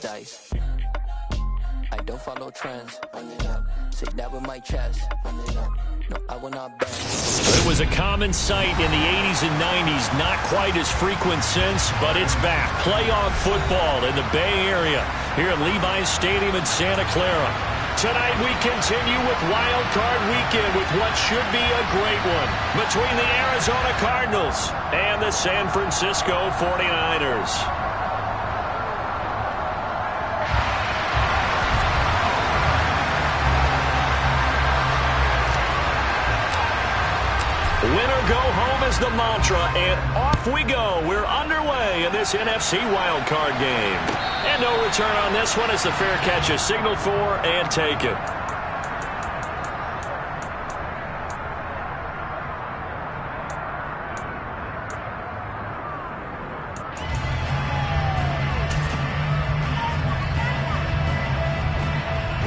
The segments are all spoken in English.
dice. I don't follow trends. Say that with my chest. No, I will not bend. It was a common sight in the 80s and 90s. Not quite as frequent since, but it's back. Playoff football in the Bay Area here at Levi's Stadium in Santa Clara. Tonight we continue with Wild Card Weekend with what should be a great one between the Arizona Cardinals and the San Francisco 49ers. Winner go home is the mantra, and off we go. We're underway in this NFC wildcard game. And no return on this one as the fair catch is signaled for and taken.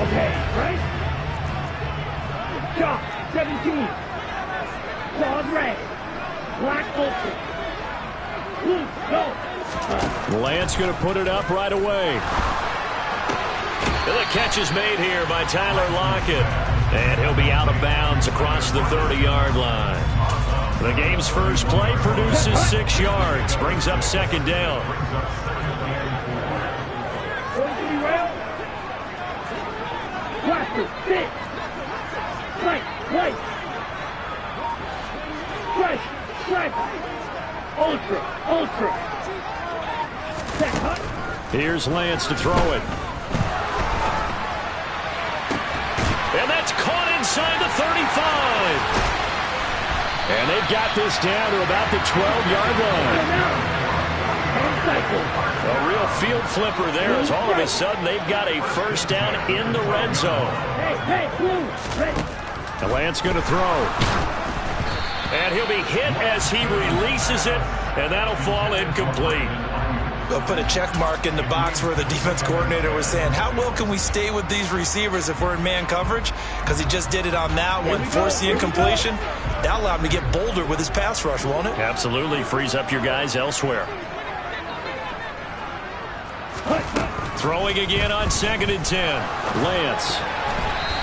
Okay, right? Shot, 17. Claws red. Black ultra. Blue, go. Lance going to put it up right away. And the catch is made here by Tyler Lockett. And he'll be out of bounds across the 30-yard line. The game's first play produces 6 yards. Brings up second down. Blaster, sit. Right. Stretch. Ultra. Set, hut. Here's Lance to throw it. And that's caught inside the 35. And they've got this down to about the 12-yard line. A real field flipper there as all of a sudden they've got a first down in the red zone. And Lance going to throw. And he'll be hit as he releases it, and that'll fall incomplete. They'll put a check mark in the box where the defense coordinator was saying, how well can we stay with these receivers if we're in man coverage? Because he just did it on that one, forced the incompletion. That allowed him to get bolder with his pass rush, won't it? Absolutely. Frees up your guys elsewhere. Throwing again on 2nd and 10. Lance.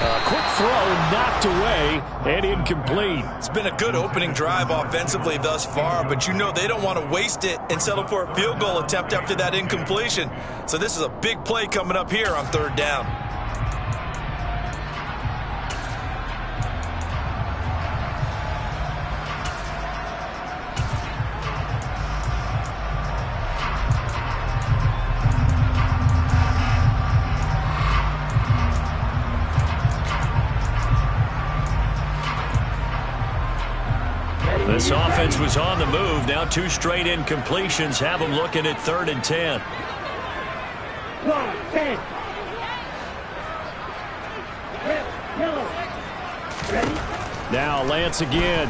A quick throw knocked away and incomplete. It's been a good opening drive offensively thus far, but you know they don't want to waste it and settle for a field goal attempt after that incompletion. So this is a big play coming up here on 3rd down. This offense was on the move. Now 2 straight incompletions have them looking at 3rd and 10. Now Lance again.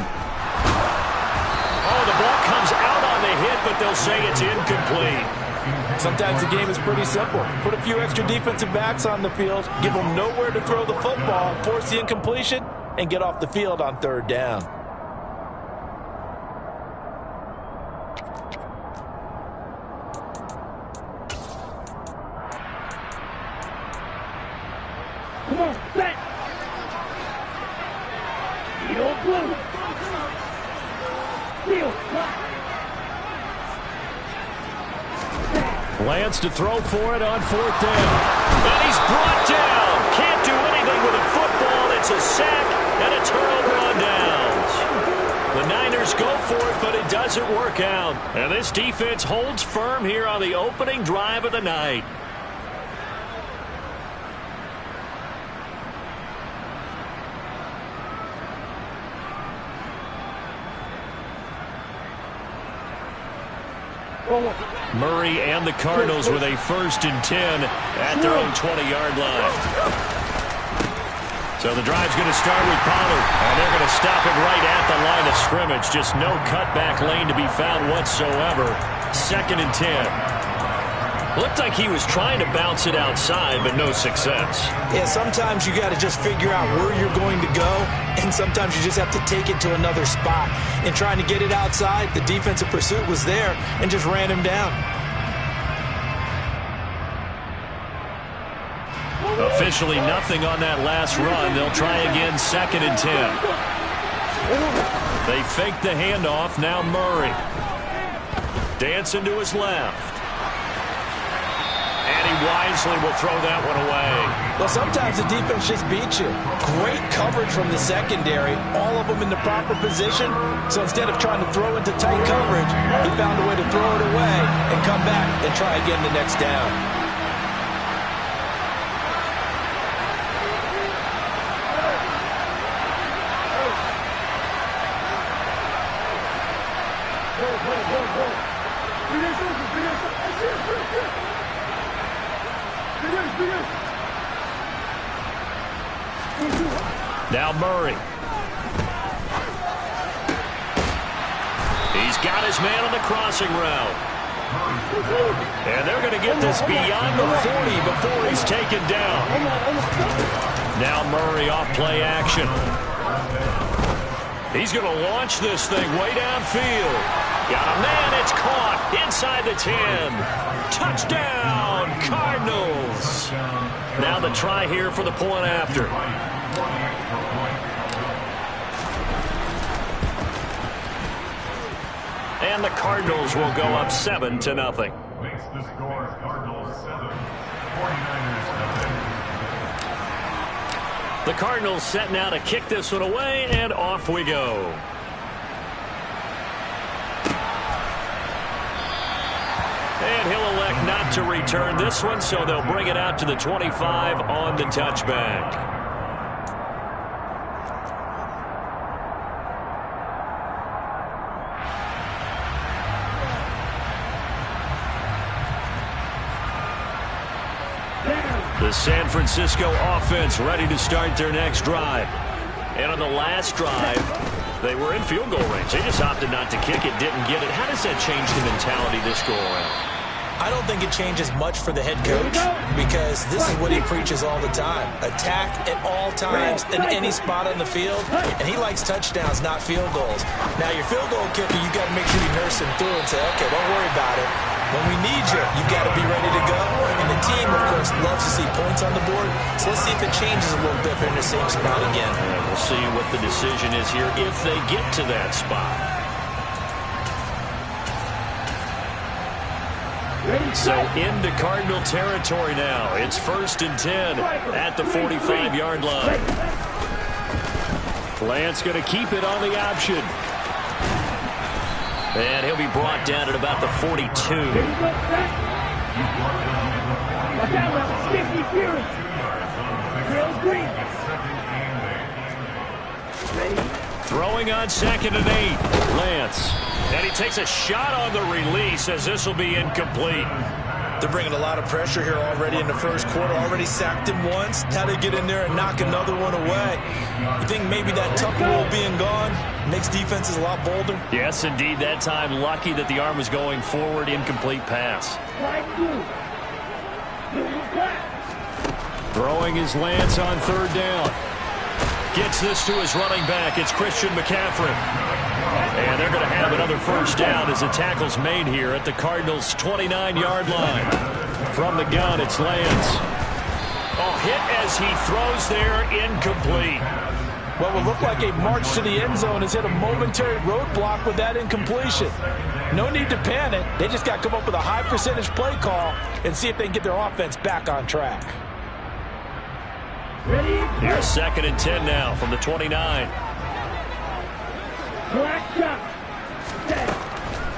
Oh, the ball comes out on the hit, but they'll say it's incomplete. Sometimes the game is pretty simple. Put a few extra defensive backs on the field, give them nowhere to throw the football, force the incompletion, and get off the field on 3rd down. Come on, set. Steel blue. Steel black. Lance to throw for it on 4th down. And he's brought down. Can't do anything with a football. It's a sack and a turnover on downs. The Niners go for it, but it doesn't work out. And this defense holds firm here on the opening drive of the night. Murray and the Cardinals with a 1st and 10 at their own 20-yard line. So the drive's going to start with Pollard, and they're going to stop it right at the line of scrimmage. Just no cutback lane to be found whatsoever. 2nd and 10. Looked like he was trying to bounce it outside, but no success. Yeah, sometimes you got to just figure out where you're going to go, and sometimes you just have to take it to another spot. In trying to get it outside, the defensive pursuit was there and just ran him down. Officially nothing on that last run. They'll try again, 2nd and 10. They fake the handoff. Now Murray. Dancing to his left. And he wisely will throw that one away. Well, sometimes the defense just beats you. Great coverage from the secondary. All of them in the proper position. So instead of trying to throw into tight coverage, he found a way to throw it away and come back and try again the next down. Now Murray. He's got his man on the crossing route. And they're going to get this beyond the 40 before he's taken down. Now Murray off play action. He's going to launch this thing way downfield. Got a man, it's caught inside the 10. Touchdown, Cardinals. Now the try here for the point after. And the Cardinals will go up 7-0. Makes the score Cardinals 7, 49ers nothing. The Cardinals set now to kick this one away, and off we go. And he'll elect not to return this one, so they'll bring it out to the 25 on the touchback. The San Francisco offense ready to start their next drive. And on the last drive, they were in field goal range. They just opted not to kick it, didn't get it. How does that change the mentality this go around? I don't think it changes much for the head coach because this is what he preaches all the time. Attack at all times in any spot on the field, and he likes touchdowns, not field goals. Now, your field goal kicker, you got to make sure you nurse him through and say, okay, don't worry about it. When we need you, you got to be ready to go. And the team, of course, loves to see points on the board. So let's see if it changes a little bit if they're in the same spot again. Yeah, we'll see what the decision is here if they get to that spot. So into Cardinal territory now. It's 1st and 10 at the 45-yard line. Lance going to keep it on the option. And he'll be brought down at about the 42. Throwing on 2nd and 8. Lance. And he takes a shot on the release as this will be incomplete. They're bringing a lot of pressure here already in the first quarter. Already sacked him once. Now they get in there and knock another one away. You think maybe that tuck rule being gone makes defenses a lot bolder? Yes, indeed. That time lucky that the arm was going forward. Incomplete pass. Throwing his Lance on 3rd down. Gets this to his running back. It's Christian McCaffrey. And they're going to have another first down as the tackle's made here at the Cardinals' 29-yard line. From the gun, it's Lance. Oh, hit as he throws there, incomplete. What will look like a march to the end zone has hit a momentary roadblock with that incompletion. No need to panic. They just got to come up with a high percentage play call and see if they can get their offense back on track. Here's 2nd and 10 now from the 29.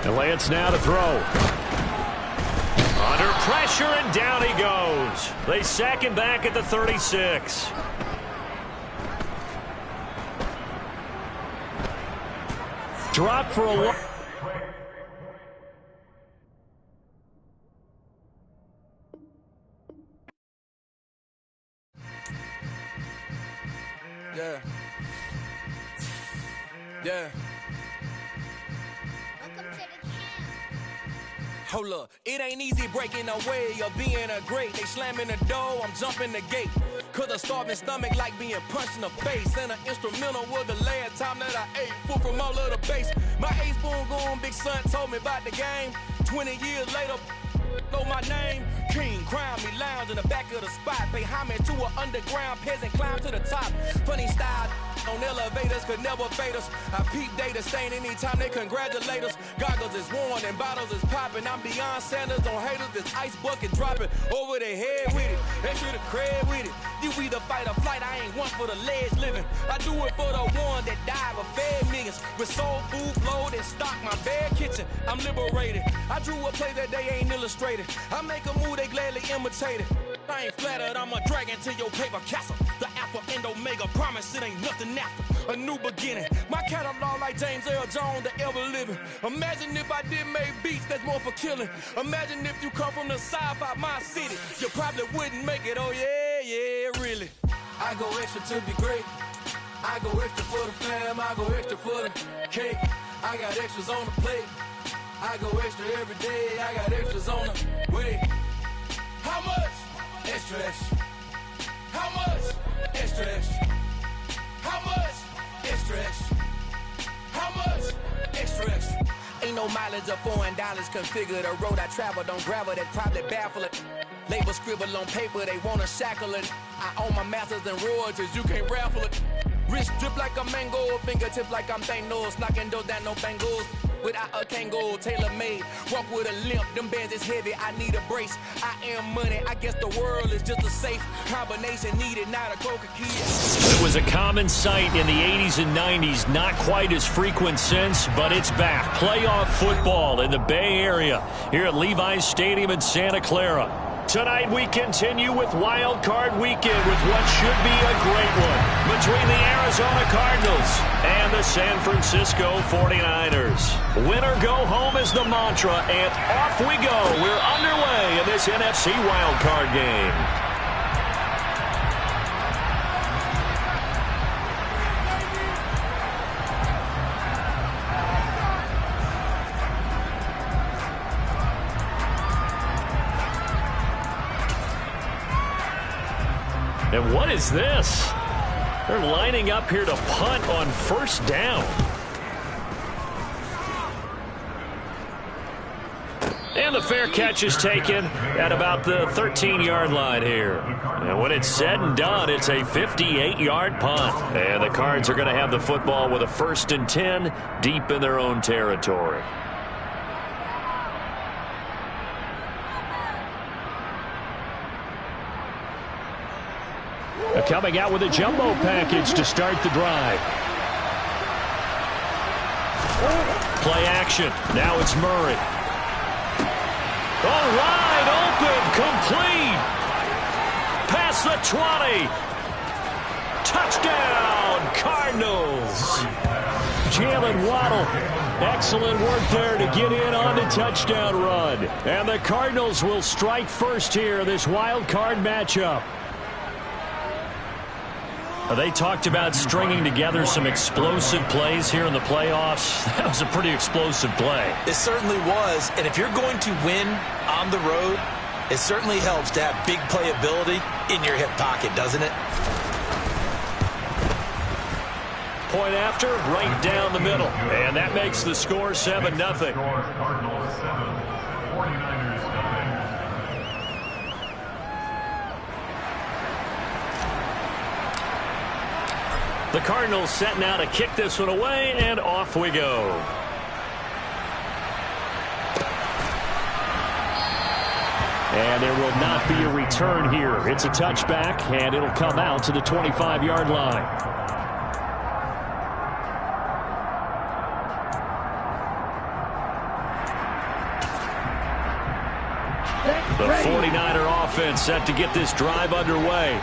And Lance now to throw. Under pressure, and down he goes. They sack him back at the 36. Drop for a look. Yeah. Yeah. Hold up, it ain't easy breaking away or being a great. They slamming the door, I'm jumping the gate. Cause a starving stomach like being punched in the face. And an instrumental was the last time that I ate food from all of the base. My ace boom going, big son told me about the game. 20 years later, know my name. King, crown me, lounge in the back of the spot. Pay homage to an underground peasant, climb to the top. Funny style on elevators could never fade us. I peep data stain anytime they congratulate us. Goggles is worn and bottles is popping. I'm Deion Sanders on haters, this ice bucket dropping over their head with it. Extra the cred with it. You either fight or flight, I ain't one for the ledge living. I do it for the one that died but fed millions. With soul food flowed and stock my bad kitchen. I'm liberated. I drew a play that they ain't illustrated. I make a move they gladly imitated. I ain't flattered, I'm a dragon to your paper castle. The Alpha and Omega, promise it ain't nothing after. A new beginning. My catalog like James Earl Jones, the ever living. Imagine if I did make beats that's more for killing. Imagine if you come from the south out my city. You probably wouldn't make it, oh yeah, really. I go extra to be great. I go extra for the fam, I go extra for the cake. I got extras on the plate. I go extra every day, I got extras on the way. How much? Extra, extra. How much? Extra, extra. How much? Extra, extra. How much? Extra, extra. Ain't no mileage of $4 configure the road I travel. Don't gravel that probably baffle it. Label scribble on paper, they wanna shackle it. I own my masters and royalties, you can't raffle it. Wrist drip like a mango, fingertip like I'm Thanos. Knocking those down, no bangles. Without a Kango, tailor-made. Walk with a limp, them bands is heavy, I need a brace. I am money, I guess the world is just a safe combination needed, not a coca key. It was a common sight in the 80s and 90s, not quite as frequent since, but it's back. Playoff football in the Bay Area here at Levi's Stadium in Santa Clara. Tonight we continue with Wild Card Weekend with what should be a great one between the Arizona Cardinals and the San Francisco 49ers. Win or go home is the mantra, and off we go. We're underway in this NFC Wild Card game. And what is this? They're lining up here to punt on first down. And the fair catch is taken at about the 13-yard line here. And when it's said and done, it's a 58-yard punt. And the Cards are going to have the football with a 1st and 10 deep in their own territory. Coming out with a jumbo package to start the drive. Play action. Now it's Murray. All right, open, complete. Past the 20. Touchdown, Cardinals. Jalen Waddle. Excellent work there to get in on the touchdown run. And the Cardinals will strike first here in this wild card matchup. They talked about stringing together some explosive plays here in the playoffs. That was a pretty explosive play. It certainly was. And if you're going to win on the road, it certainly helps to have big playability in your hip pocket, doesn't it? Point after, right down the middle. And that makes the score 7-0. Cardinals 7, 49ers nothing. The Cardinals set now to kick this one away, and off we go. And there will not be a return here. It's a touchback, and it'll come out to the 25-yard line. The 49er offense set to get this drive underway.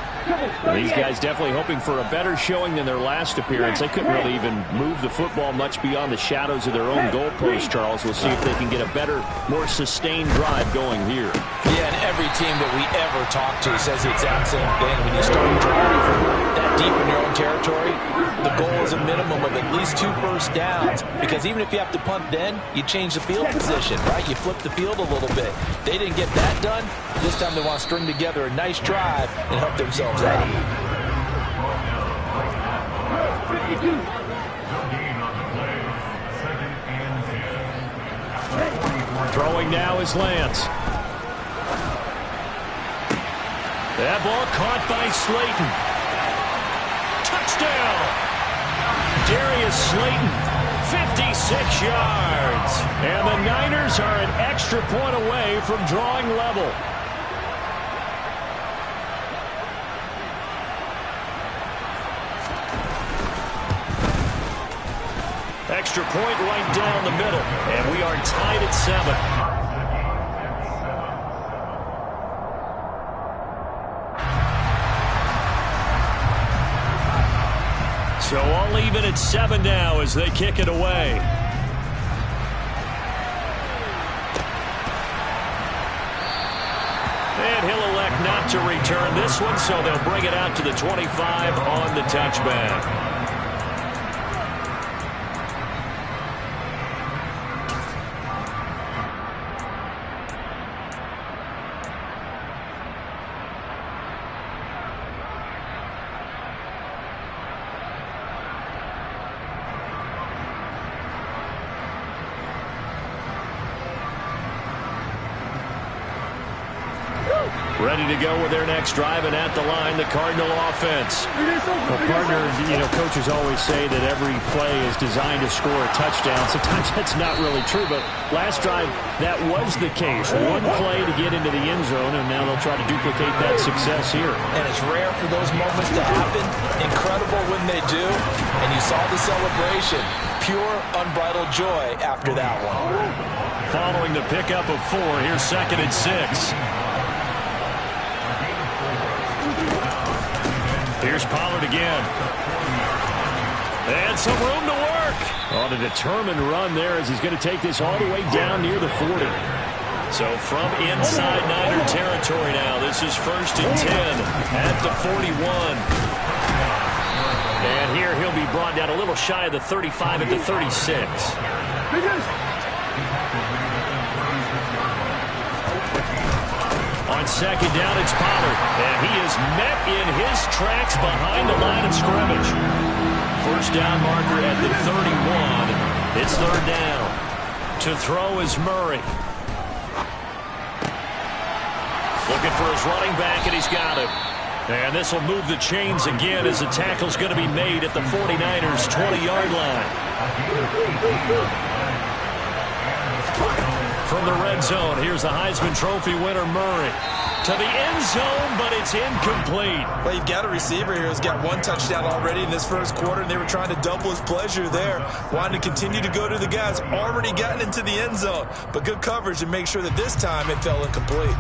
These guys definitely hoping for a better showing than their last appearance. They couldn't really even move the football much beyond the shadows of their own goalpost, Charles. We'll see if they can get a better, more sustained drive going here. Yeah, and every team that we ever talk to says the exact same thing. When you start driving that deep in your own territory, the goal is a minimum of at least 2 first downs, because even if you have to punt then, you change the field position, right? You flip the field a little bit. They didn't get that done. This time they want to string together a nice drive and help themselves out. Throwing now is Lance. That ball caught by Slayton. Touchdown! Darius Slayton, 56 yards. And the Niners are an extra point away from drawing level. Extra point right down the middle. And we are tied at 7. So all even at 7 now as they kick it away. And he'll elect not to return this one, so they'll bring it out to the 25 on the touchback. Ready to go with their next drive, and at the line, the Cardinal offense. Well, partner, coaches always say that every play is designed to score a touchdown. Sometimes that's not really true, but last drive, that was the case. One play to get into the end zone, and now they'll try to duplicate that success here. And it's rare for those moments to happen. Incredible when they do. And you saw the celebration. Pure, unbridled joy after that one. Following the pickup of 4, here's 2nd and 6. Here's Pollard again. And some room to work. On a determined run there as he's going to take this all the way down near the 40. So from inside Niner territory now, this is 1st and 10 at the 41. And here he'll be brought down a little shy of the 35 at the 36. On 2nd down, it's Pollard. And he is met in his tracks behind the line of scrimmage. First down marker at the 31. It's 3rd down. To throw is Murray. Looking for his running back, and he's got him. And this will move the chains again as the tackle's going to be made at the 49ers' 20-yard line. From the red zone, here's the Heisman Trophy winner, Murray. To the end zone, but it's incomplete. Well, you've got a receiver here who's got 1 touchdown already in this first quarter, and they were trying to double his pleasure there. Wanting to continue to go to the guys already gotten into the end zone. But good coverage to make sure that this time it fell incomplete.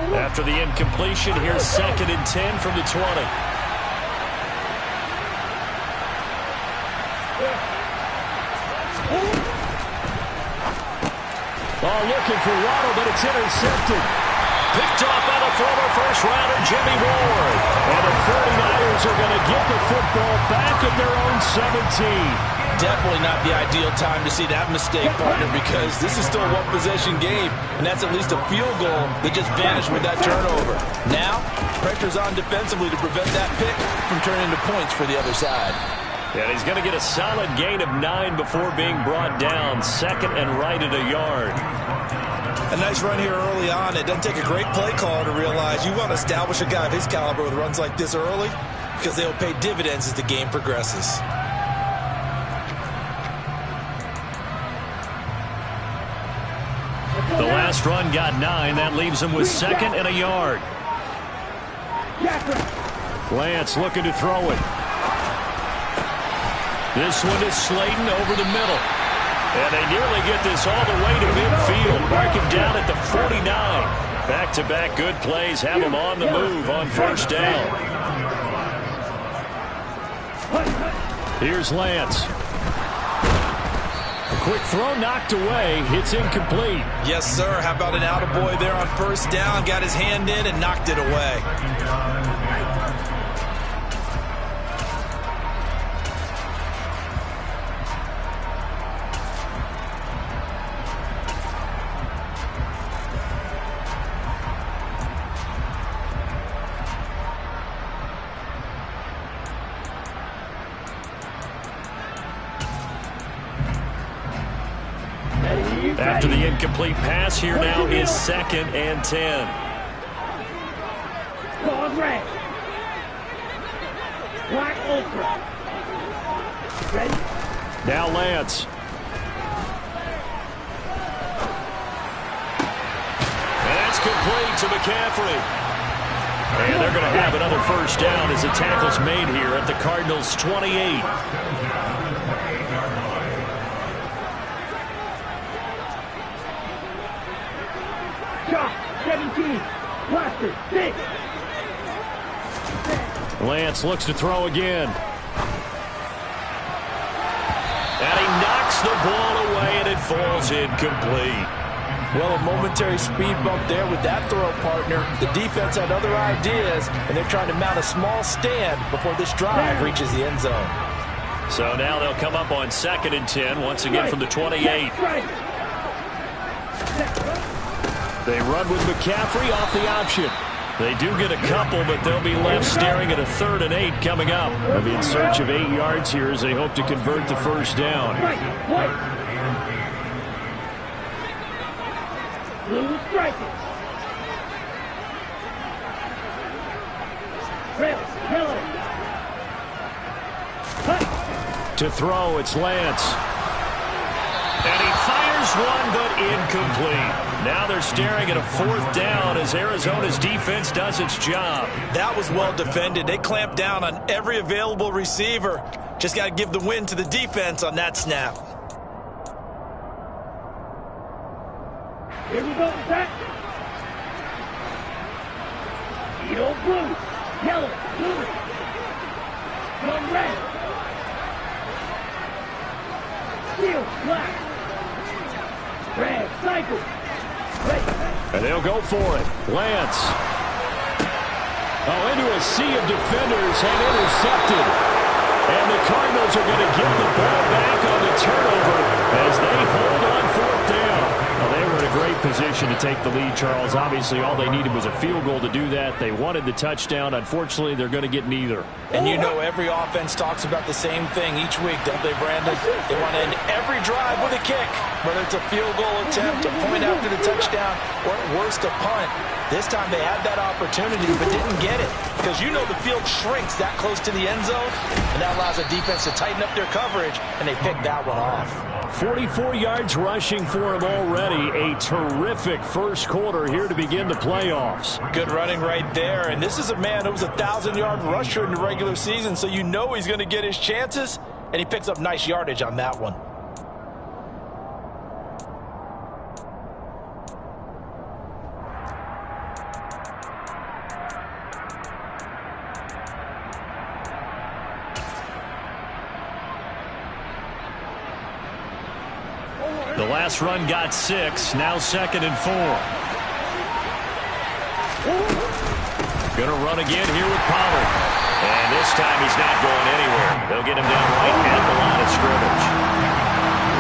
After the incompletion, here's 2nd and 10 from the 20. Oh, looking for Waddle, but it's intercepted. Picked off by the former first-rounder, Jimmy Ward. And the 49ers are going to get the football back at their own 17. Definitely not the ideal time to see that mistake, partner, because this is still a one-possession game, and that's at least a field goal that just vanished with that turnover. Now, pressure's on defensively to prevent that pick from turning into points for the other side. And he's going to get a solid gain of 9 before being brought down. 2nd and right at a yard. A nice run here early on. It doesn't take a great play caller to realize you want to establish a guy of his caliber with runs like this early because they'll pay dividends as the game progresses. The last run got 9. That leaves him with 2nd and a yard. Lance looking to throw it. This one is Slayton over the middle. And they nearly get this all the way to midfield. Mark him down at the 49. Back-to-back good plays have him on the move on 1st down. Here's Lance. A quick throw knocked away. It's incomplete. Yes, sir. How about an attaboy there on 1st down? Got his hand in and knocked it away. After the incomplete pass, here now is 2nd and 10. Call red. Black ultra. Ready? Now Lance. And that's complete to McCaffrey. And they're going to have another first down as the tackle's made here at the Cardinals' 28. Shot. 17. Blaster. 6. Lance looks to throw again. And he knocks the ball away, and it falls incomplete. Well, a momentary speed bump there with that throw, partner. The defense had other ideas, and they're trying to mount a small stand before this drive reaches the end zone. So now they'll come up on 2nd and 10, once again from the 28. They run with McCaffrey off the option. They do get a couple, but they'll be left staring at a 3rd and 8 coming up. They'll be in search of 8 yards here as they hope to convert the first down. Blue striking. Red, yellow. Cut. To throw, it's Lance. And he fires one, but incomplete. Now they're staring at a 4th down as Arizona's defense does its job. That was well defended. They clamped down on every available receiver. Just got to give the win to the defense on that snap. Here we go, Zach. Yellow, blue. Yellow, blue. Come red. Steel, black. Red, cycle. Red. And they'll go for it. Lance. Oh, into a sea of defenders and intercepted. And the Cardinals are going to get the ball back on the turnover as they hold on 4th down. Well, they were in a great position to take the lead, Charles. Obviously, all they needed was a field goal to do that. They wanted the touchdown. Unfortunately, they're going to get neither. And you know every offense talks about the same thing each week, don't they, Brandon? They want to end every drive with a kick, whether it's a field goal attempt, a point after the touchdown, or at worst a punt. This time they had that opportunity but didn't get it because you know the field shrinks that close to the end zone, and that allows the defense to tighten up their coverage, and they picked that one off. 44 yards rushing for him already. A terrific first quarter here to begin the playoffs. Good running right there, and this is a man who was a 1,000-yard rusher in the regular season, so you know he's going to get his chances, and he picks up nice yardage on that one. The last run got 6, now 2nd and 4. Going to run again here with Pollard. And this time he's not going anywhere. They'll get him down right at the line of scrimmage.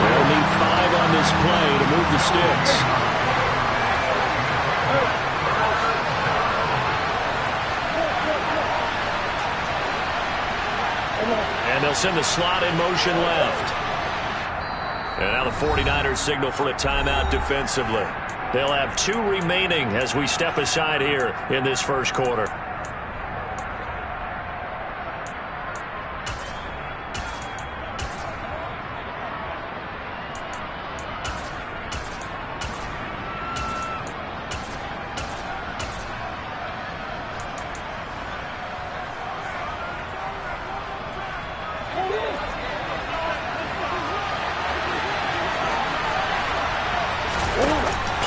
They'll need 5 on this play to move the sticks. And they'll send the slot in motion left. And now the 49ers signal for a timeout defensively. They'll have 2 remaining as we step aside here in this first quarter.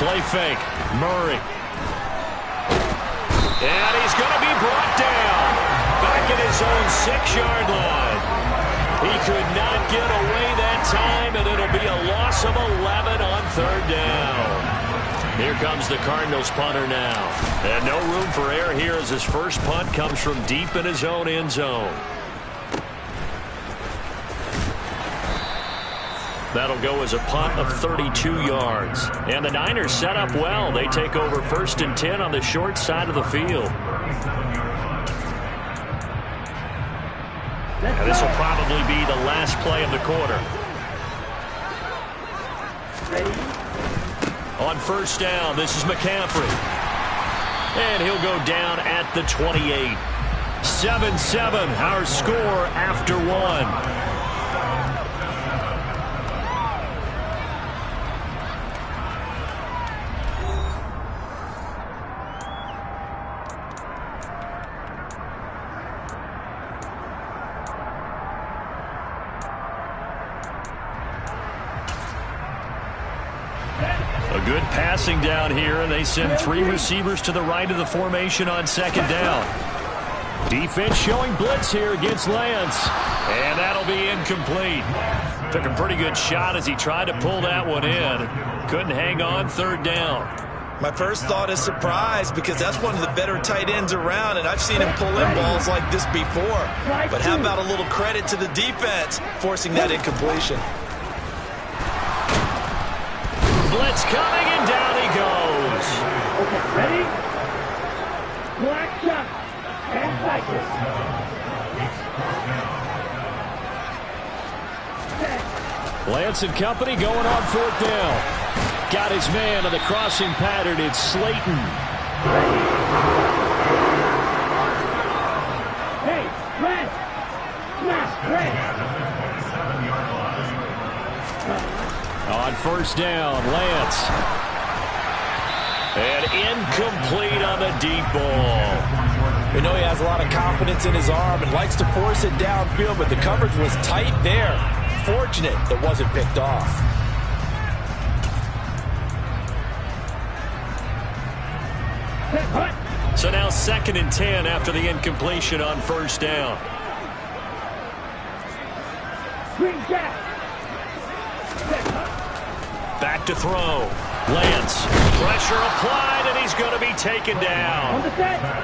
Play fake. Murray. And he's going to be brought down. Back at his own 6-yard line. He could not get away that time, and it'll be a loss of 11 on 3rd down. Here comes the Cardinals punter now. And no room for error here as his first punt comes from deep in his own end zone. That'll go as a punt of 32 yards. And the Niners set up well. They take over 1st and 10 on the short side of the field. And this will probably be the last play of the quarter. Ready? On first down, this is McCaffrey. And he'll go down at the 28. 7-7, our score after one. A good passing down here, and they send three receivers to the right of the formation on second down. Defense showing blitz here against Lance, and that'll be incomplete. Took a pretty good shot as he tried to pull that one in. Couldn't hang on, third down. My first thought is surprise, because that's one of the better tight ends around, and I've seen him pull in balls like this before. But how about a little credit to the defense forcing that incompletion? Blitz coming, and down he goes. Ready? Black shot. And cycle. Lance and company going on fourth down. Got his man on the crossing pattern. It's Slayton. Hey, red. Smash, red. On first down, Lance. And incomplete on the deep ball. We know he has a lot of confidence in his arm and likes to force it downfield, but the coverage was tight there. Fortunate it wasn't picked off. So now 2nd and 10 after the incompletion on first down. Back to throw. Lance. Pressure applied, and he's going to be taken down.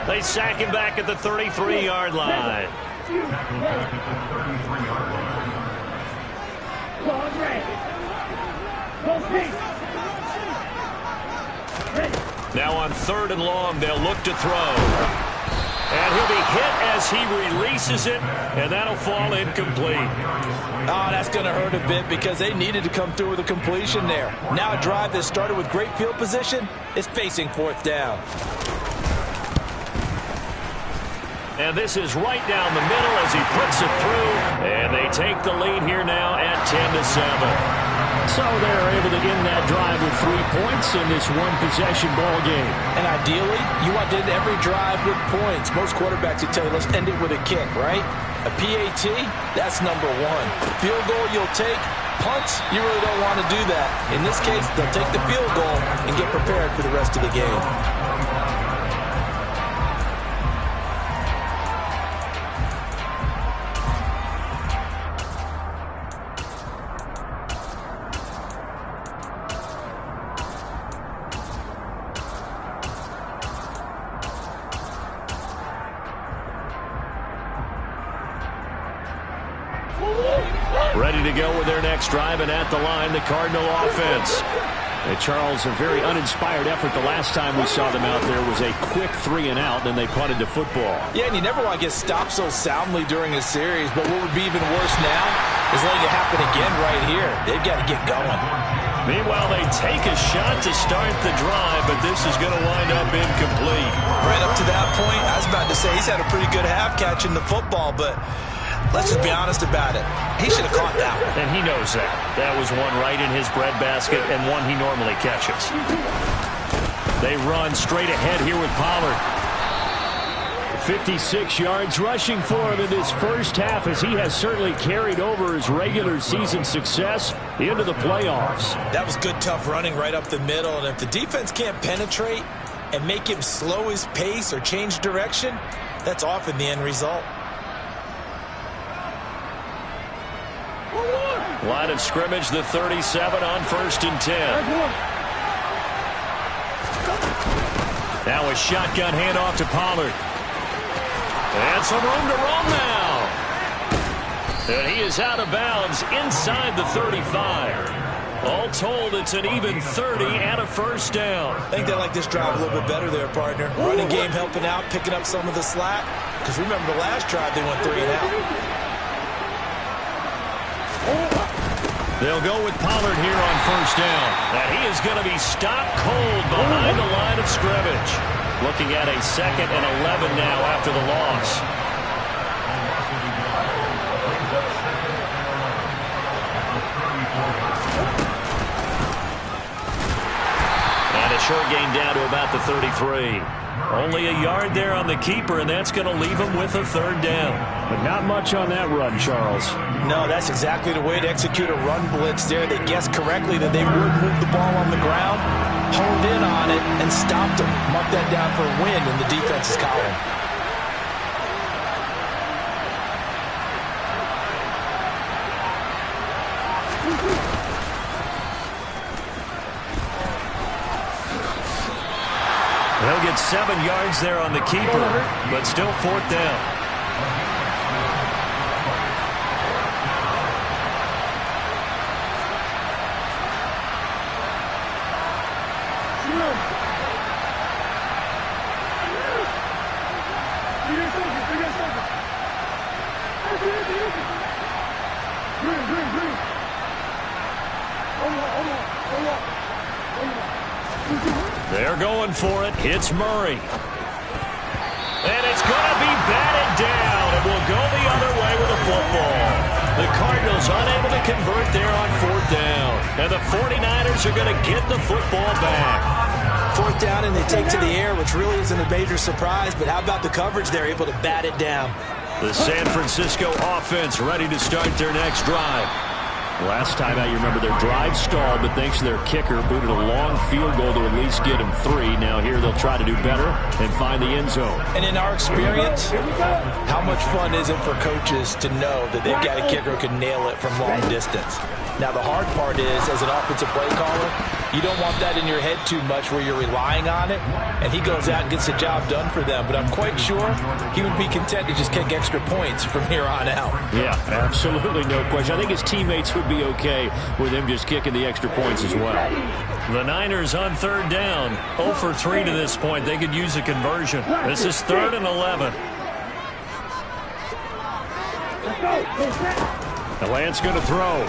They sack him back at the 33-yard line. Now on 3rd and long, they'll look to throw. And he'll be hit as he releases it, and that'll fall incomplete. Oh, that's going to hurt a bit because they needed to come through with a completion there. Now a drive that started with great field position is facing 4th down. And this is right down the middle as he puts it through. And they take the lead here now at 10-7. So they're able to end that drive with 3 points in this one-possession ball game. And ideally, you want to end every drive with points. Most quarterbacks would tell you, let's end it with a kick, right? A PAT, that's number 1. Field goal you'll take. Punts, you really don't want to do that. In this case, they'll take the field goal and get prepared for the rest of the game. Ready to go with their next drive, and at the line, the Cardinal offense. Hey, Charles, a very uninspired effort. The last time we saw them out there was a quick 3-and-out, then they punted the football. Yeah, and you never want to get stopped so soundly during a series, but what would be even worse now is letting it happen again right here. They've got to get going. Meanwhile, they take a shot to start the drive, but this is going to wind up incomplete. Right up to that point, I was about to say he's had a pretty good half catching the football, but let's just be honest about it. He should have caught that one. And he knows that. That was one right in his breadbasket and one he normally catches. They run straight ahead here with Pollard. 56 yards rushing for him in this first half, as he has certainly carried over his regular season success into the playoffs. That was good, tough running right up the middle, and if the defense can't penetrate and make him slow his pace or change direction, that's often the end result. Line of scrimmage, the 37 on 1st and 10. Now a shotgun handoff to Pollard. And some room to roam now. And he is out of bounds inside the 35. All told, it's an even 30 and a first down. I think they like this drive a little bit better there, partner. Running game helping out, picking up some of the slack. Because remember the last drive, they went 3-and-out. They'll go with Pollard here on first down. And he is going to be stopped cold behind the line of scrimmage. Looking at a 2nd and 11 now after the loss. And a short gain down to about the 33. Only a yard there on the keeper, and that's going to leave him with a 3rd down. But not much on that run, Charles. No, that's exactly the way to execute a run blitz there. They guessed correctly that they would move the ball on the ground, honed in on it, and stopped them. Mark that down for a win in the defense's column. They'll get 7 yards there on the keeper, but still 4th down. They're going for it. It's Murray. And it's going to be batted down. It will go the other way with the football. The Cardinals unable to convert there on 4th down. And the 49ers are going to get the football back. 4th down, and they take to the air, which really isn't a major surprise. But how about the coverage? They're able to bat it down. The San Francisco offense ready to start their next drive. Last time out, you remember their drive stalled, but thanks to their kicker, booted a long field goal to at least get them 3. Now here they'll try to do better and find the end zone. And in our experience, how much fun is it for coaches to know that they've got a kicker who can nail it from long distance? Now the hard part is, as an offensive play caller, you don't want that in your head too much where you're relying on it, and he goes out and gets the job done for them. But I'm quite sure he would be content to just kick extra points from here on out. Yeah, absolutely no question. I think his teammates would be okay with him just kicking the extra points as well. The Niners on 3rd down. 0 for 3 to this point. They could use a conversion. This is 3rd and 11. The Lance going to throw.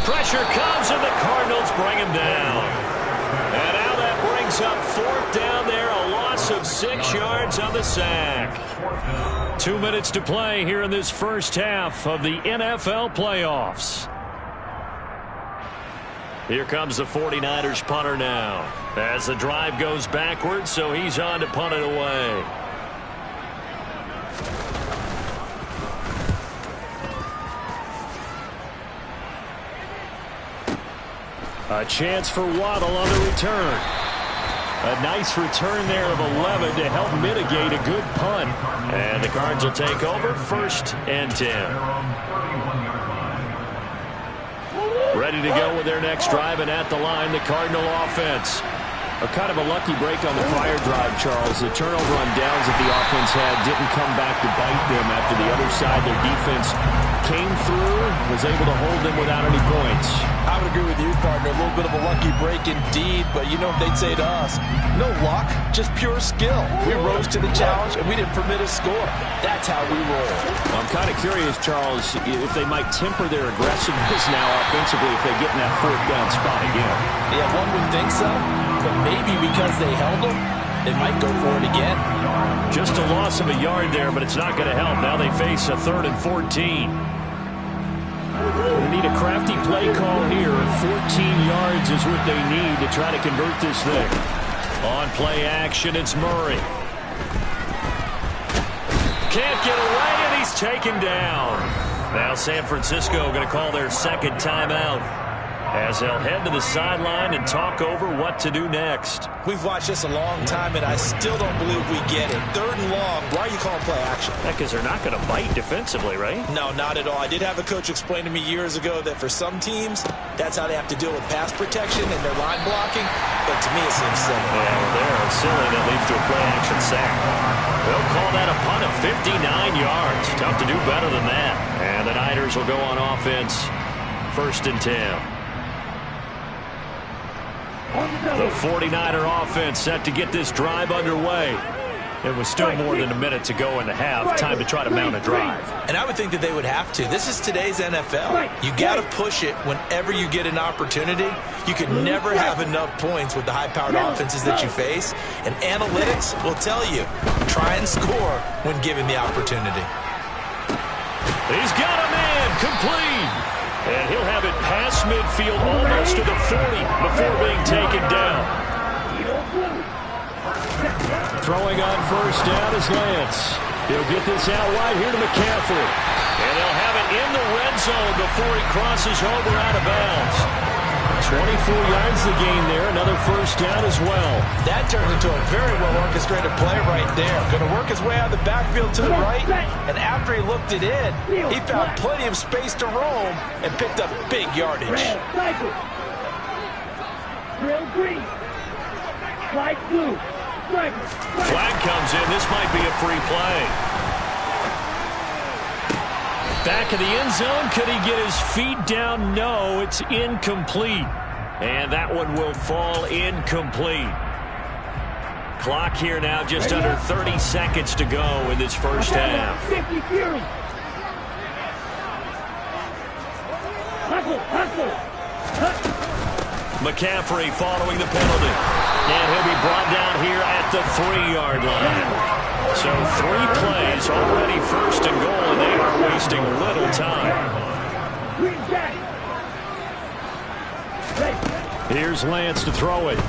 Pressure comes, and the Cardinals bring him down. And now that brings up 4th down there, a loss of 6 yards on the sack. 2 minutes to play here in this first half of the NFL playoffs. Here comes the 49ers punter now. As the drive goes backwards, so he's on to punt it away. A chance for Waddle on the return. A nice return there of 11 to help mitigate a good punt. And the Cards will take over 1st and 10. Ready to go with their next drive, and at the line, the Cardinal offense. A kind of a lucky break on the prior drive, Charles. The turnover on downs that the offense had didn't come back to bite them after the other side. Their defense came through, was able to hold them without any points. I would agree with you, partner. A little bit of a lucky break indeed, but you know what they'd say to us? No luck, just pure skill. We rose to the challenge, and we didn't permit a score. That's how we roll. I'm kind of curious, Charles, if they might temper their aggressiveness now offensively if they get in that 4th down spot again. Yeah, one would think so, but maybe because they held them, they might go for it again. Just a loss of a yard there, but it's not going to help. Now they face a 3rd and 14. They need a crafty play call here. 14 yards is what they need to try to convert this thing. On play action, it's Murray. Can't get away, and he's taken down. Now San Francisco going to call their 2nd timeout as they'll head to the sideline and talk over what to do next. We've watched this a long time, and I still don't believe we get it. 3rd and long, why are you calling play action? Because they're not going to bite defensively, right? No, not at all. I did have a coach explain to me years ago that for some teams, that's how they have to deal with pass protection and their line blocking. But to me, it seems silly. Yeah, well, they're silly. That leads to a play action sack. They'll call that a punt of 59 yards. Tough to do better than that. And the Niners will go on offense. 1st and 10. The 49er offense set to get this drive underway. It was still more than a minute to go in the half. Time to try to mount a drive. And I would think that they would have to. This is today's NFL. You got to push it whenever you get an opportunity. You can never have enough points with the high-powered offenses that you face. And analytics will tell you, try and score when given the opportunity. He's got a man complete. And he'll have it past midfield almost to the 40 before being taken down. Throwing on first down is Lance. He'll get this out wide here to McCaffrey. And they'll have it in the red zone before he crosses over out of bounds. 24 yards the gain there. Another first down as well. That turns into a very well-orchestrated play right there. Going to work his way out of the backfield to the right. And after he looked it in, he found plenty of space to roam and picked up big yardage. Drill green. Flag blue. Flag comes in. This might be a free play. Back in the end zone. Could he get his feet down? No, it's incomplete. And that one will fall incomplete. Clock here now just under 30 seconds to go in this first half. McCaffrey following the penalty. And he'll be brought down here at the 3-yard line. So 3 plays, already first and goal, and they are wasting little time. Here's Lance to throw it.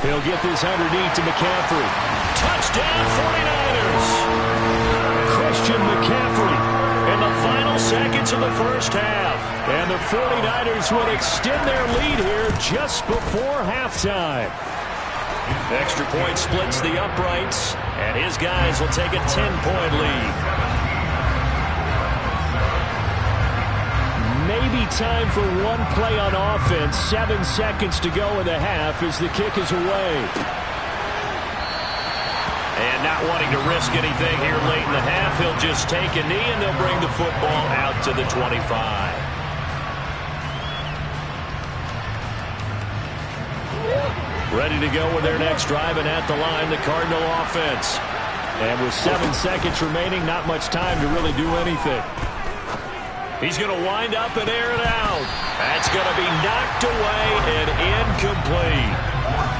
He'll get this underneath to McCaffrey. Touchdown 49ers! Christian McCaffrey in the final seconds of the first half. And the 49ers will extend their lead here just before halftime. Extra point splits the uprights, and his guys will take a 10-point lead. Maybe time for one play on offense. 7 seconds to go in the half as the kick is away. And not wanting to risk anything here late in the half, he'll just take a knee, and they'll bring the football out to the 25. Ready to go with their next drive, and at the line, the Cardinal offense. And with 7 seconds remaining, not much time to really do anything. He's going to wind up and air it out. That's going to be knocked away and incomplete.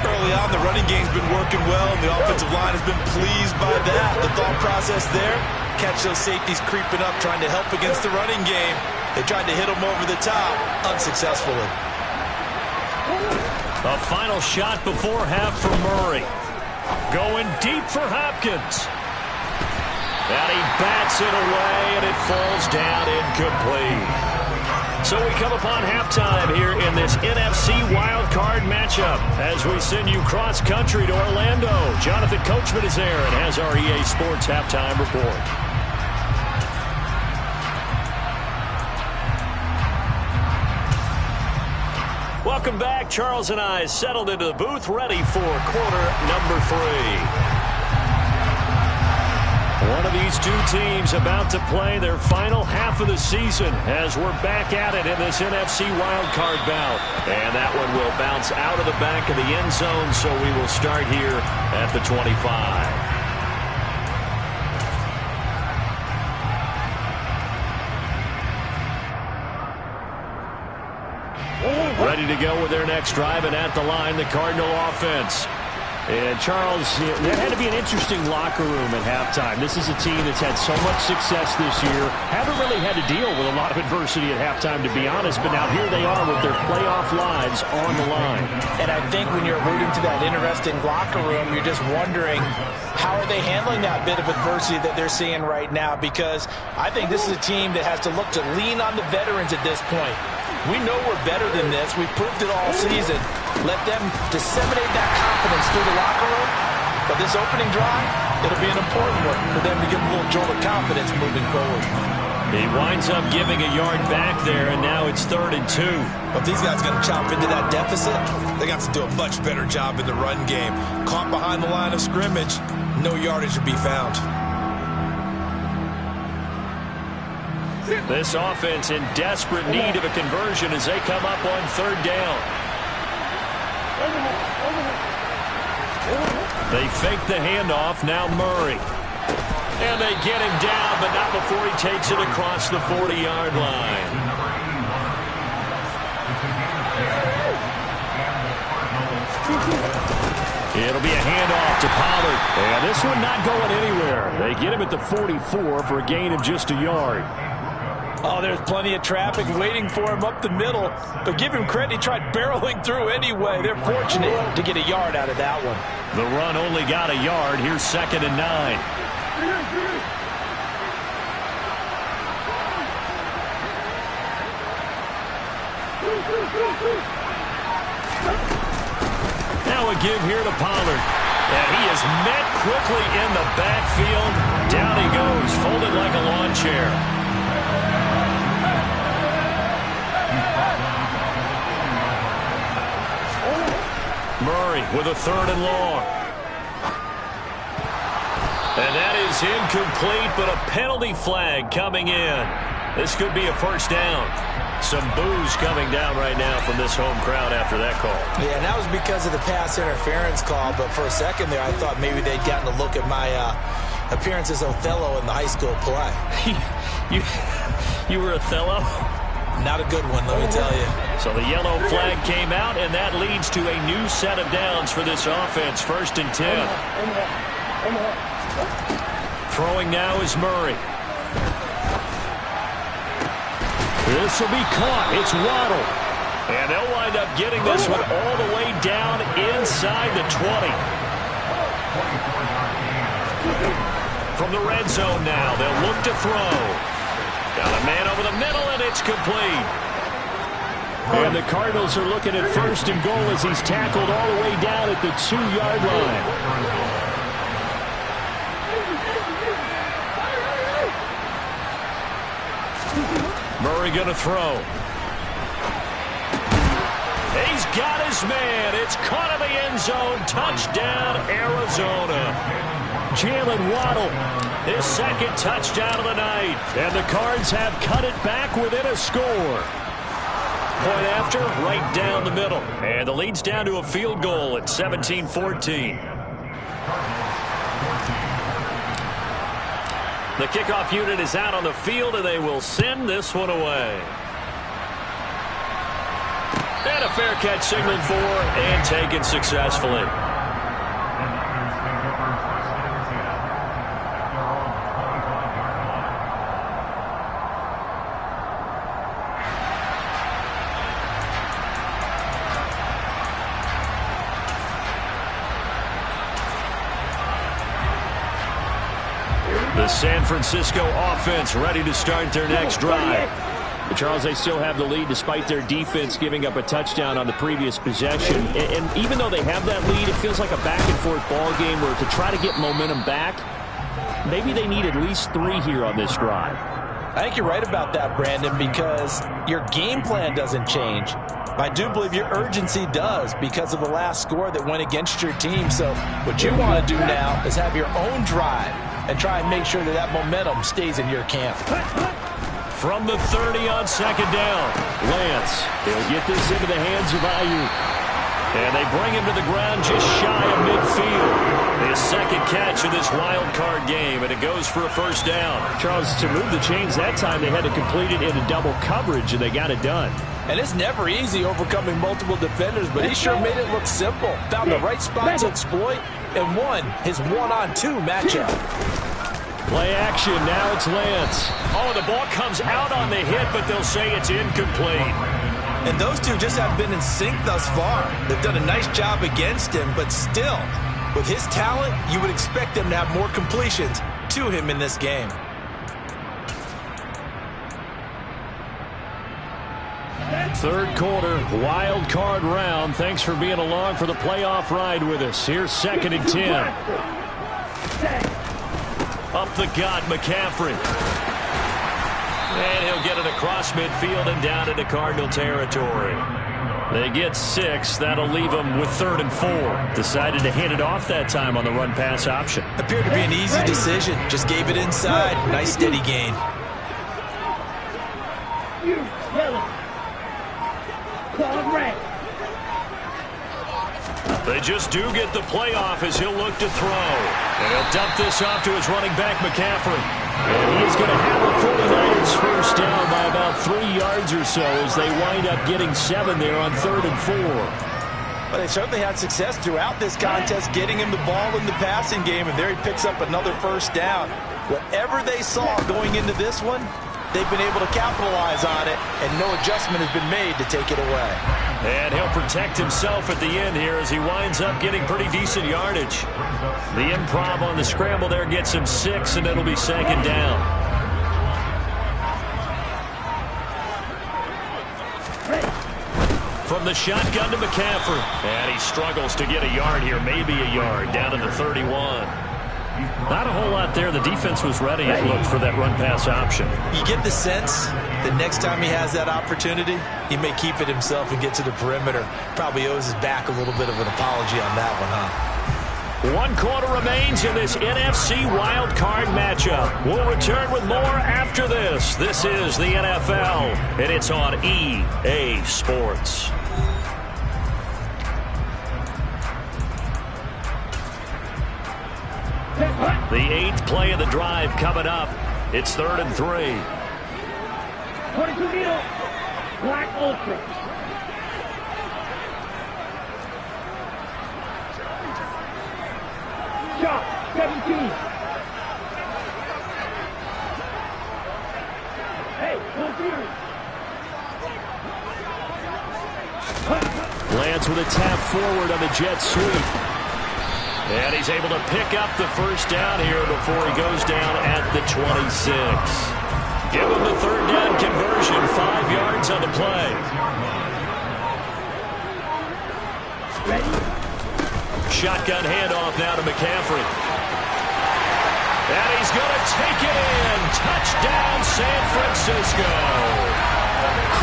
Early on, the running game's been working well, and the offensive line has been pleased by that. The thought process there, catch those safeties creeping up, trying to help against the running game. They tried to hit them over the top, unsuccessfully. A final shot before half for Murray. Going deep for Hopkins. And he bats it away, and it falls down incomplete. So we come upon halftime here in this NFC wildcard matchup as we send you cross-country to Orlando. Jonathan Coachman is there and has our EA Sports halftime report. Welcome back. Charles and I settled into the booth, ready for quarter number 3. One of these two teams about to play their final half of the season as we're back at it in this NFC wildcard bout. And that one will bounce out of the back of the end zone, so we will start here at the 25. Ready to go with their next drive, and at the line, the Cardinal offense. And Charles, that had to be an interesting locker room at halftime. This is a team that's had so much success this year. Haven't really had to deal with a lot of adversity at halftime, to be honest. But now here they are with their playoff lives on the line. And I think when you're alluding to that interesting locker room, you're just wondering, how are they handling that bit of adversity that they're seeing right now? Because I think this is a team that has to look to lean on the veterans at this point. We know we're better than this. We've proved it all season. Let them disseminate that confidence through the locker room. But this opening drive, it'll be an important one for them to get a little jolt of confidence moving forward. He winds up giving a yard back there, and now it's 3rd and 2. But these guys going to chop into that deficit, they got to do a much better job in the run game. Caught behind the line of scrimmage, no yardage to be found. This offense in desperate need of a conversion as they come up on 3rd down. They fake the handoff. Now Murray. And they get him down, but not before he takes it across the 40-yard line. It'll be a handoff to Pollard. And this one not going anywhere. They get him at the 44 for a gain of just a yard. Oh, there's plenty of traffic waiting for him up the middle. But give him credit, he tried barreling through anyway. They're fortunate to get a yard out of that one. The run only got a yard. Here's 2nd and 9. Now a give here to Pollard. And he is met quickly in the backfield. Down he goes, folded like a lawn chair. Murray with a 3rd and long. And that is incomplete, but a penalty flag coming in. This could be a first down. Some boos coming down right now from this home crowd after that call. Yeah, and that was because of the pass interference call, but for a second there I thought maybe they'd gotten a look at my appearance as Othello in the high school play. You were Othello? Not a good one, let me tell you. So the yellow flag came out, and that leads to a new set of downs for this offense. 1st and 10. Throwing now is Murray. This will be caught. It's Waddle. And they'll wind up getting this one all the way down inside the 20. From the red zone now, they'll look to throw. Got a man over the middle, and it's complete. And the Cardinals are looking at 1st and goal as he's tackled all the way down at the 2-yard line. Murray going to throw. He's got his man. It's caught in the end zone. Touchdown, Arizona. Jalen Waddle, his 2nd touchdown of the night. And the Cards have cut it back within a score. Point after, right down the middle. And the lead's down to a field goal at 17-14. The kickoff unit is out on the field, and they will send this one away. And a fair catch signaled for and taken successfully. The San Francisco offense ready to start their next drive. But Charles, they still have the lead despite their defense giving up a touchdown on the previous possession. And even though they have that lead, it feels like a back-and-forth ball game where to try to get momentum back, maybe they need at least 3 here on this drive. I think you're right about that, Brandon, because your game plan doesn't change. I do believe your urgency does because of the last score that went against your team. So what you want to do now is have your own drive and try and make sure that that momentum stays in your camp. From the 30 on 2nd down, Lance, he'll get this into the hands of Ayuk. And they bring him to the ground just shy of midfield. His 2nd catch of this wild card game, and it goes for a first down. Charles, to move the chains that time, they had to complete it into double coverage, and they got it done. And it's never easy overcoming multiple defenders, but he sure made it look simple. Found the right spot to exploit and won his 1-on-2 matchup. Play action, now it's Lance. Oh, the ball comes out on the hit, but they'll say it's incomplete. And those two just have been in sync thus far. They've done a nice job against him, but still, with his talent, you would expect them to have more completions to him in this game. Third quarter, wild card round. Thanks for being along for the playoff ride with us. Here's 2nd and 10. Up the gut, McCaffrey. And he'll get it across midfield and down into Cardinal territory. They get 6. That'll leave them with 3rd and 4. Decided to hand it off that time on the run-pass option. Appeared to be an easy decision. Just gave it inside. Nice steady gain. They just do get the playoff as he'll look to throw. And he'll dump this off to his running back, McCaffrey. And he's going to have the 49ers first down by about 3 yards or so as they wind up getting 7 there on 3rd and 4. Well, they certainly had success throughout this contest getting him the ball in the passing game, and there he picks up another first down. Whatever they saw going into this one, they've been able to capitalize on it, and no adjustment has been made to take it away. And he'll protect himself at the end here as he winds up getting pretty decent yardage. The improv on the scramble there gets him 6, and it'll be 2nd down. From the shotgun to McCaffrey. And he struggles to get a yard here, maybe a yard, down to the 31. Not a whole lot there. The defense was ready, it looked, for that run-pass option. You get the sense that next time he has that opportunity, he may keep it himself and get to the perimeter. Probably owes his back a little bit of an apology on that one, huh? 1 quarter remains in this NFC wild card matchup. We'll return with more after this. This is the NFL, and it's on EA Sports. The 8th play of the drive coming up. It's 3rd and 3. 22 meter, black ultra. Shot, 17. Hey, go through. Lance with a tap forward on the jet sweep. And he's able to pick up the first down here before he goes down at the 26. Give him the 3rd down conversion, 5 yards on the play. Ready? Shotgun handoff now to McCaffrey. And he's going to take it in. Touchdown, San Francisco.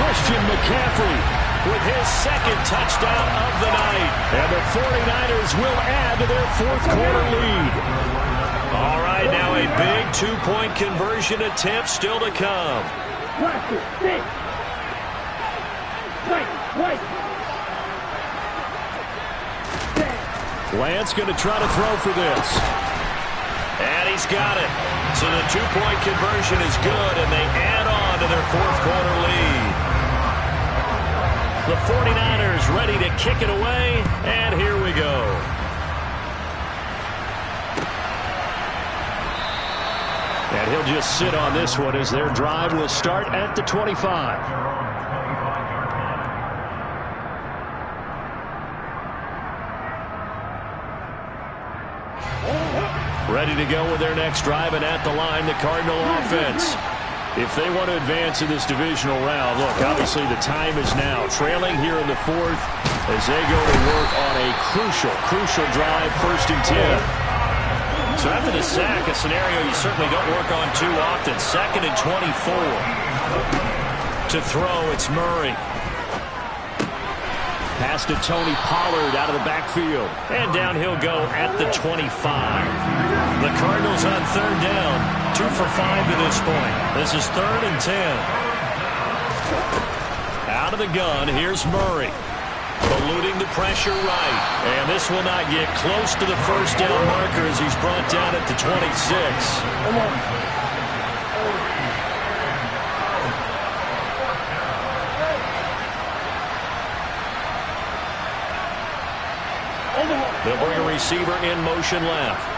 Christian McCaffrey with his 2nd touchdown of the night. And the 49ers will add to their 4th quarter lead. All right, now a big 2-point conversion attempt still to come. Lance going to try to throw for this. And he's got it. So the 2-point conversion is good, and they add on to their 4th quarter lead. The 49ers ready to kick it away, and here we go. And he'll just sit on this one as their drive will start at the 25. Ready to go with their next drive, and at the line, the Cardinal offense. If they want to advance in this divisional round, look, obviously the time is now. Trailing here in the 4th as they go to work on a crucial drive, 1st and 10. So after the sack, a scenario you certainly don't work on too often. 2nd and 24. To throw, it's Murray. Pass to Tony Pollard out of the backfield. And down he'll go at the 25. The Cardinals on 3rd down. 2 for 5 to this point. This is 3rd and 10. Out of the gun, here's Murray. Eluding the pressure right. And this will not get close to the first down marker as he's brought down at the 26. They'll bring a receiver in motion left.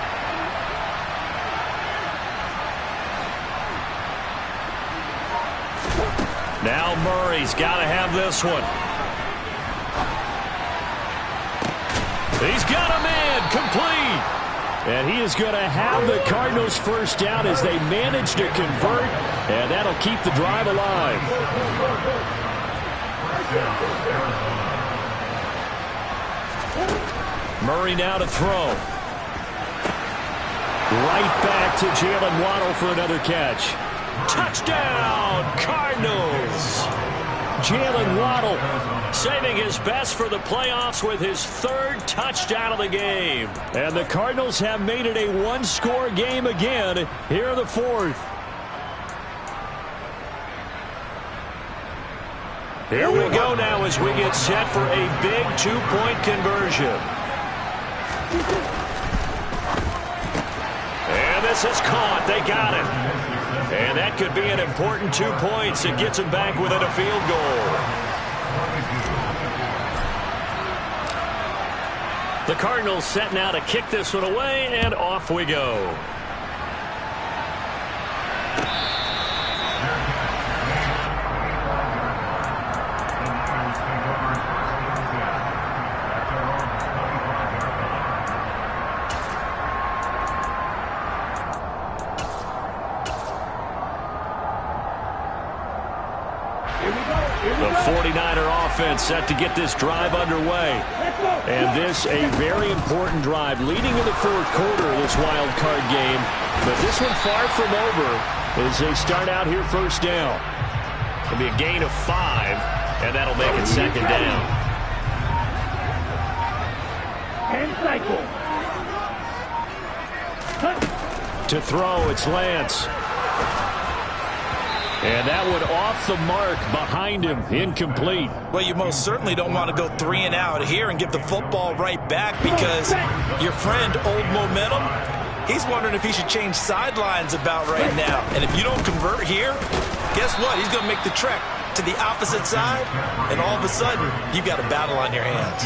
Now Murray's got to have this one. He's got a man complete. And he is going to have the Cardinals first down as they manage to convert. And that'll keep the drive alive. Murray now to throw. Right back to Jalen Waddle for another catch. Touchdown, Cardinals! Jalen Waddle saving his best for the playoffs with his 3rd touchdown of the game. And the Cardinals have made it a 1-score game again here in the 4th. Here we go now as we get set for a big 2-point conversion. And this is caught. They got it. And that could be an important 2 points. It gets them back within a field goal. The Cardinals set now to kick this one away, and off we go. The 49er offense set to get this drive underway. And this a very important drive leading in the fourth quarter of this wild card game. But this one far from over as they start out here first down. It'll be a gain of 5, and that'll make it second down. And cycle. To throw, it's Lance. And that one off the mark behind him, incomplete. Well, you most certainly don't want to go 3 and out here and give the football right back because your friend, Old Momentum, he's wondering if he should change sidelines about right now. And if you don't convert here, guess what? He's going to make the trek to the opposite side, and all of a sudden, you've got a battle on your hands.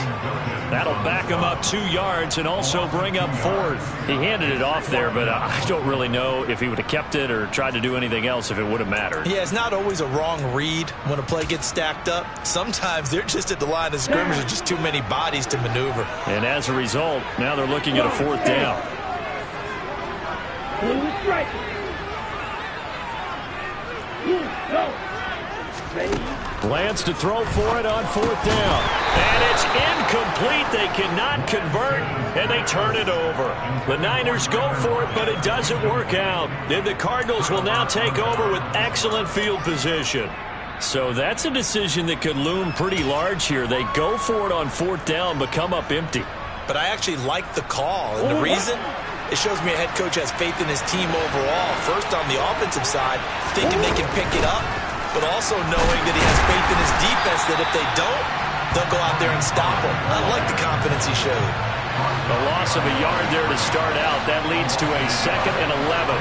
That'll back him up 2 yards and also bring up 4th. He handed it off there, but I don't really know if he would have kept it or tried to do anything else if it would have mattered. Yeah, it's not always a wrong read when a play gets stacked up. Sometimes they're just at the line of scrimmage with just too many bodies to maneuver. And as a result, now they're looking at a 4th down. Lance to throw for it on 4th down. And it's incomplete. They cannot convert, and they turn it over. The Niners go for it, but it doesn't work out. And the Cardinals will now take over with excellent field position. So that's a decision that could loom pretty large here. They go for it on 4th down, but come up empty. But I actually like the call, and the reason? It shows me a head coach has faith in his team overall. First on the offensive side, thinking they can pick it up, but also knowing that he has faith in his defense that if they don't, they'll go out there and stop him. I like the confidence he showed. A loss of a yard there to start out. That leads to a 2nd and 11.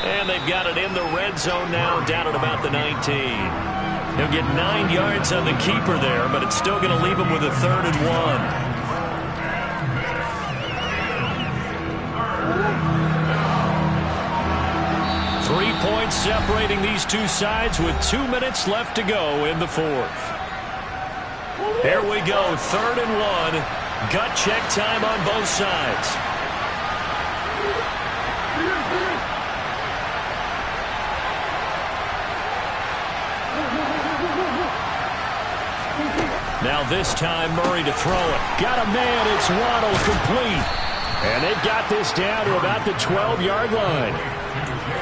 And they've got it in the red zone now, down at about the 19. He'll get 9 yards on the keeper there, but it's still going to leave him with a 3rd and 1. Three points separating these two sides with 2 minutes left to go in the 4th. Here we go, 3rd and 1. Gut check time on both sides. Now this time Murray to throw it. Got a man, it's Waddle, complete. And they've got this down to about the 12-yard line.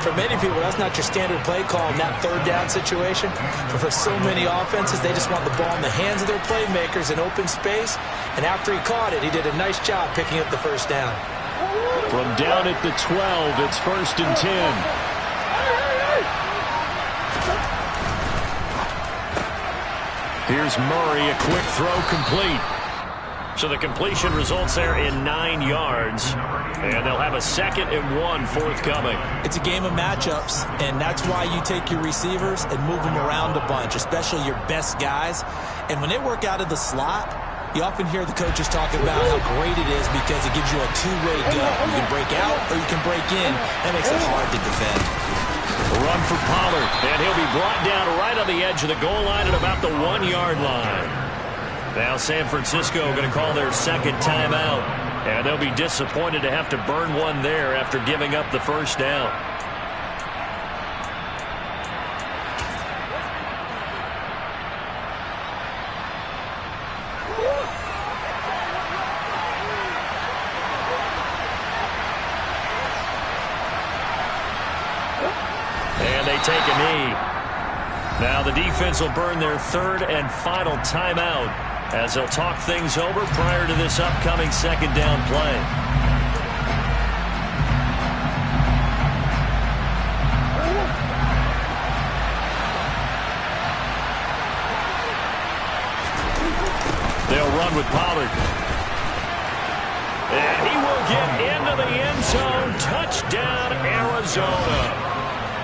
For many people, that's not your standard play call in that 3rd down situation. But for so many offenses, they just want the ball in the hands of their playmakers in open space. And after he caught it, he did a nice job picking up the 1st down. From down at the 12, it's 1st and 10. Here's Murray, a quick throw complete. So the completion results there in 9 yards. And they'll have a 2nd and 1 forthcoming. It's a game of matchups, and that's why you take your receivers and move them around a bunch, especially your best guys. And when they work out of the slot, you often hear the coaches talking about how great it is because it gives you a two-way go. You can break out or you can break in. That makes it hard to defend. A run for Pollard, and he'll be brought down right on the edge of the goal line at about the 1-yard line. Now San Francisco going to call their 2nd timeout, and they'll be disappointed to have to burn one there after giving up the 1st down. And they take a knee. Now the defense will burn their 3rd and final timeout as they'll talk things over prior to this upcoming 2nd down play. ground with Pollard. And he will get into the end zone. Touchdown, Arizona.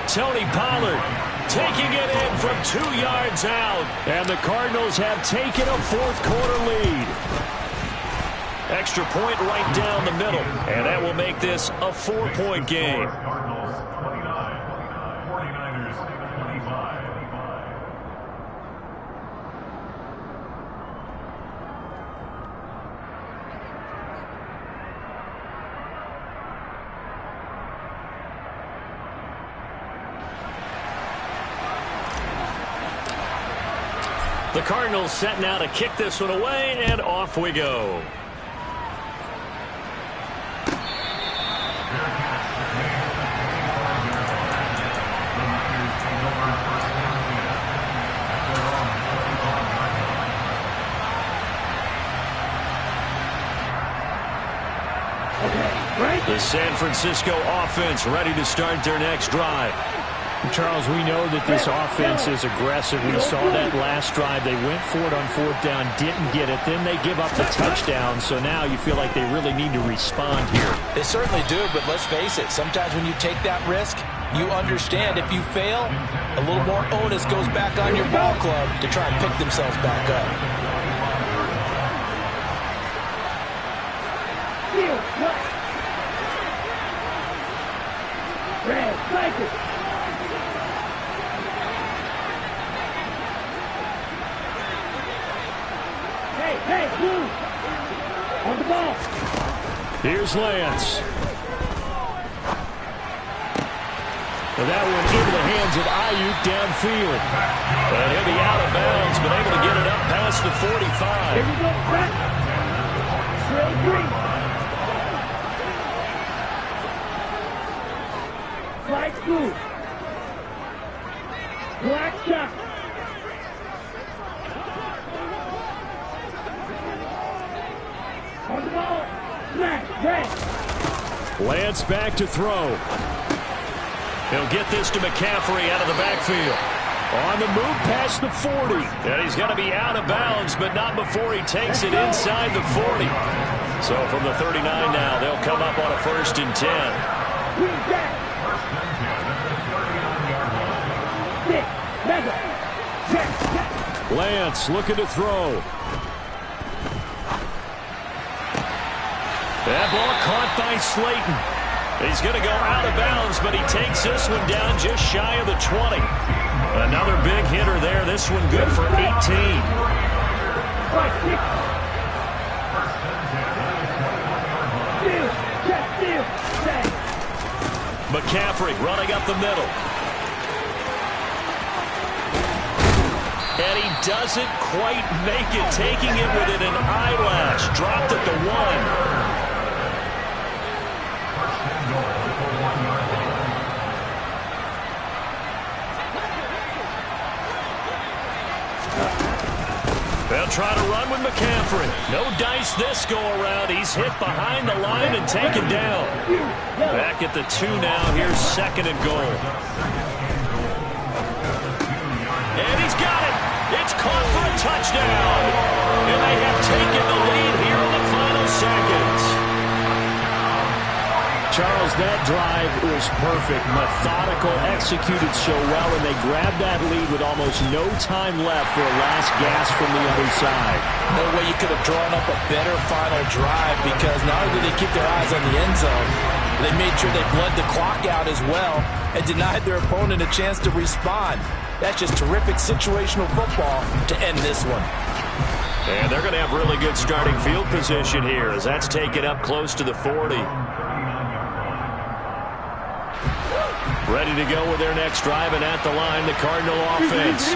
Tony Pollard taking it in from 2 yards out. And the Cardinals have taken a fourth-quarter lead. Extra point right down the middle. And that will make this a 4-point game. Cardinals 29, 49ers 25. The Cardinals set now to kick this one away, and off we go. The San Francisco offense ready to start their next drive. Charles, we know that this offense is aggressive. We saw that last drive. They went for it on fourth down, didn't get it. Then they give up the touchdown. So now you feel like they really need to respond here. They certainly do, but let's face it. Sometimes when you take that risk, you understand if you fail, a little more onus goes back on your ball club to try and pick themselves back up. Red, blanket. Hey, blue. On the ball. Here's Lance. Well, that one into the hands of Ayuk downfield. And he'll be out of bounds, but able to get it up past the 45. Here we go, back. Trail green. Light blue. Black shot. On the ball. Smash. Red. Lance back to throw. He'll get this to McCaffrey out of the backfield. On the move past the 40. And he's going to be out of bounds, but not before he takes it inside the 40. So from the 39 now, they'll come up on a 1st and 10. Lance looking to throw. That ball caught by Slayton. He's going to go out of bounds, but he takes this one down just shy of the 20. Another big hitter there. This one good for 18. McCaffrey running up the middle. And he doesn't quite make it, taking it within an eyelash. Dropped at the 1. They'll try to run with McCaffrey. No dice this go-around. He's hit behind the line and taken down. Back at the 2 now. Here's 2nd and goal. And he's got it. It's caught for a touchdown. And they have taken the lead here in the final seconds. Charles, that drive was perfect. Methodical, executed so well, and they grabbed that lead with almost no time left for a last gasp from the other side. No way you could have drawn up a better final drive, because not only did they keep their eyes on the end zone, they made sure they bled the clock out as well and denied their opponent a chance to respond. That's just terrific situational football to end this one. And they're going to have really good starting field position here as that's taken up close to the 40. Ready to go with their next drive, and at the line, the Cardinal offense.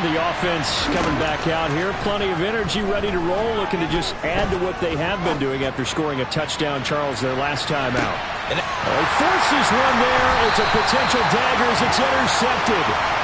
The offense coming back out here. Plenty of energy, ready to roll, looking to just add to what they have been doing after scoring a touchdown, Charles, their last time out. He forces one there. It's a potential dagger as it's intercepted.